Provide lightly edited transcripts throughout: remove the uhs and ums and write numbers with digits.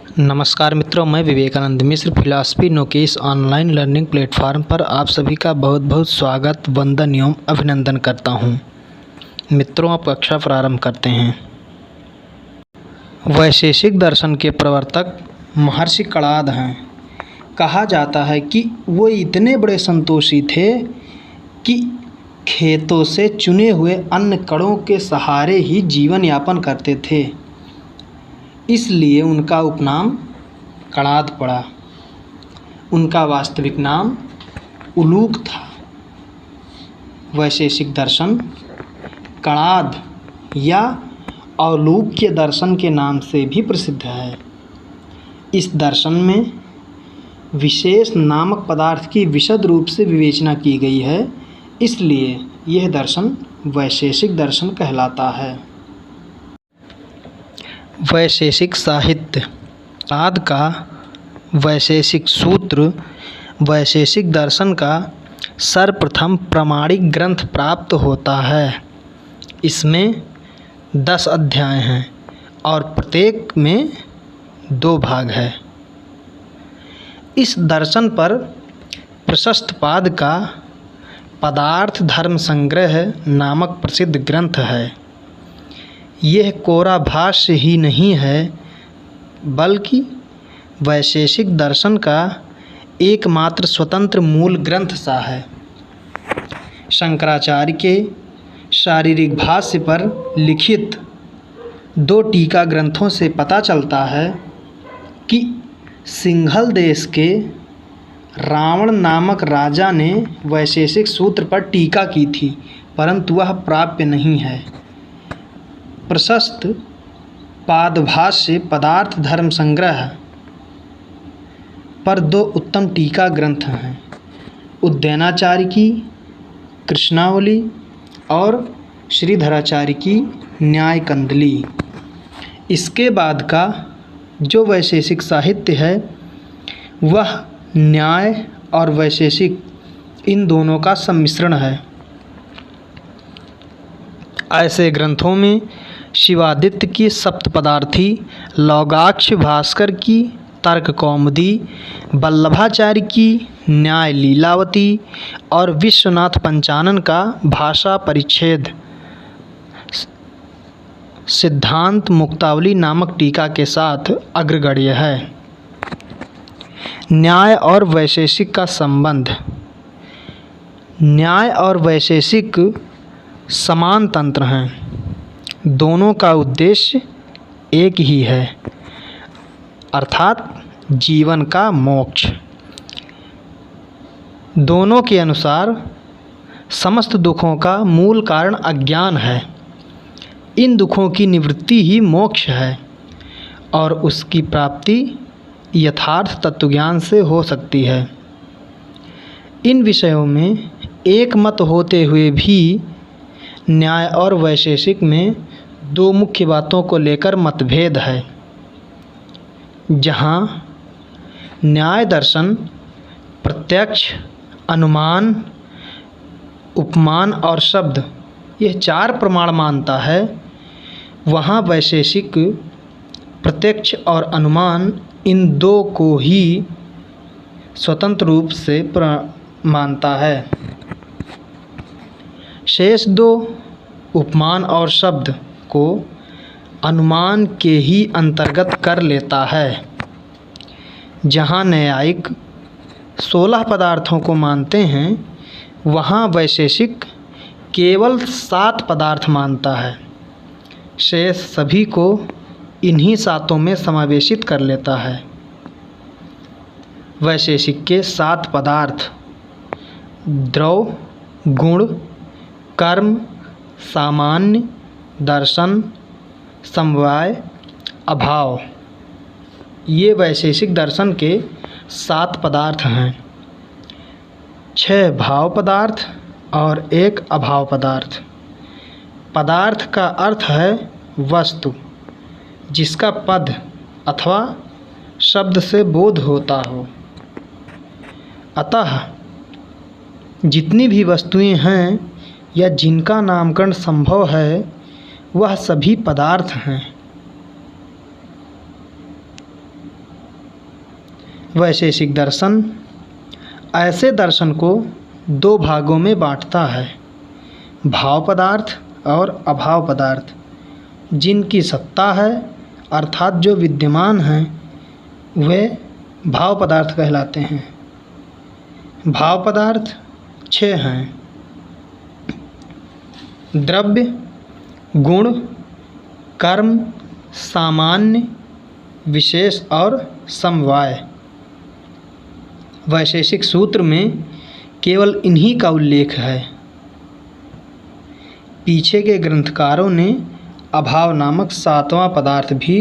नमस्कार मित्रों, मैं विवेकानंद मिश्र फिलॉसफी नोकेश ऑनलाइन लर्निंग प्लेटफॉर्म पर आप सभी का बहुत बहुत स्वागत, वंदन एवं अभिनंदन करता हूं। मित्रों, अब कक्षा प्रारंभ करते हैं। वैशेषिक दर्शन के प्रवर्तक महर्षि कणाद हैं। कहा जाता है कि वो इतने बड़े संतोषी थे कि खेतों से चुने हुए अन्न कणों के सहारे ही जीवन यापन करते थे, इसलिए उनका उपनाम कणाद पड़ा। उनका वास्तविक नाम उलूक था। वैशेषिक दर्शन कणाद या औलूक्य दर्शन के नाम से भी प्रसिद्ध है। इस दर्शन में विशेष नामक पदार्थ की विशद रूप से विवेचना की गई है, इसलिए यह दर्शन वैशेषिक दर्शन कहलाता है। वैशेषिक साहित्य। कणाद का वैशेषिक सूत्र वैशेषिक दर्शन का सर्वप्रथम प्रामाणिक ग्रंथ प्राप्त होता है। इसमें 10 अध्याय हैं और प्रत्येक में 2 भाग है। इस दर्शन पर प्रशस्त पाद का पदार्थ धर्म संग्रह नामक प्रसिद्ध ग्रंथ है। यह कोरा भाष्य ही नहीं है, बल्कि वैशेषिक दर्शन का एकमात्र स्वतंत्र मूल ग्रंथ सा है। शंकराचार्य के शारीरिक भाष्य पर लिखित 2 टीका ग्रंथों से पता चलता है कि सिंघल देश के रावण नामक राजा ने वैशेषिक सूत्र पर टीका की थी, परंतु वह प्राप्य नहीं है। प्रशस्त पादभाष्य पदार्थ धर्म संग्रह पर 2 उत्तम टीका ग्रंथ हैं, उद्यनाचार्य की कृष्णावली और श्रीधराचार्य की न्याय कंदली। इसके बाद का जो वैशेषिक साहित्य है वह न्याय और वैशेषिक इन दोनों का सम्मिश्रण है। ऐसे ग्रंथों में शिवादित्य की सप्तपदार्थी, लौगाक्ष भास्कर की तर्क कौमुदी, वल्लभाचार्य की न्याय लीलावती और विश्वनाथ पंचानन का भाषा परिच्छेद सिद्धांत मुक्तावली नामक टीका के साथ अग्रगण्य है। न्याय और वैशेषिक का संबंध। न्याय और वैशेषिक समान तंत्र हैं। दोनों का उद्देश्य एक ही है, अर्थात जीवन का मोक्ष। दोनों के अनुसार समस्त दुखों का मूल कारण अज्ञान है। इन दुखों की निवृत्ति ही मोक्ष है और उसकी प्राप्ति यथार्थ तत्वज्ञान से हो सकती है। इन विषयों में एक मत होते हुए भी न्याय और वैशेषिक में 2 मुख्य बातों को लेकर मतभेद है। जहाँ न्याय दर्शन प्रत्यक्ष, अनुमान, उपमान और शब्द यह 4 प्रमाण मानता है, वहाँ वैशेषिक प्रत्यक्ष और अनुमान इन 2 को ही स्वतंत्र रूप से मानता है। शेष 2 उपमान और शब्द को अनुमान के ही अंतर्गत कर लेता है। जहाँ न्यायिक 16 पदार्थों को मानते हैं, वहाँ वैशेषिक केवल 7 पदार्थ मानता है। शेष सभी को इन्हीं 7 में समावेशित कर लेता है। वैशेषिक के 7 पदार्थ द्रव, गुण, कर्म, सामान्य, दर्शन, समवाय, अभाव, ये वैशेषिक दर्शन के 7 पदार्थ हैं। 6 भाव पदार्थ और 1 अभाव पदार्थ। पदार्थ का अर्थ है वस्तु, जिसका पद अथवा शब्द से बोध होता हो। अतः जितनी भी वस्तुएं हैं या जिनका नामकरण संभव है, वह सभी पदार्थ हैं। वैशेषिक दर्शन ऐसे दर्शन को दो भागों में बांटता है, भाव पदार्थ और अभाव पदार्थ। जिनकी सत्ता है अर्थात जो विद्यमान हैं वे भाव पदार्थ कहलाते हैं। भाव पदार्थ 6 हैं: द्रव्य, गुण, कर्म, सामान्य, विशेष और समवाय। वैशेषिक सूत्र में केवल इन्हीं का उल्लेख है। पीछे के ग्रंथकारों ने अभाव नामक 7वां पदार्थ भी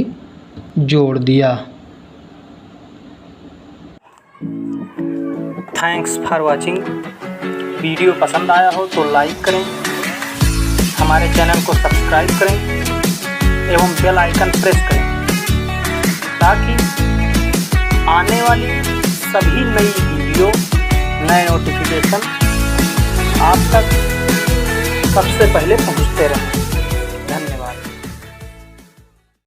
जोड़ दिया। Thanks for watching. वीडियो पसंद आया हो तो लाइक करें, हमारे चैनल को सब्सक्राइब करें एवं बेल आइकन प्रेस करें ताकि आने वाली सभी नई वीडियो, नए नोटिफिकेशन आप तक सबसे पहले पहुंचते रहें।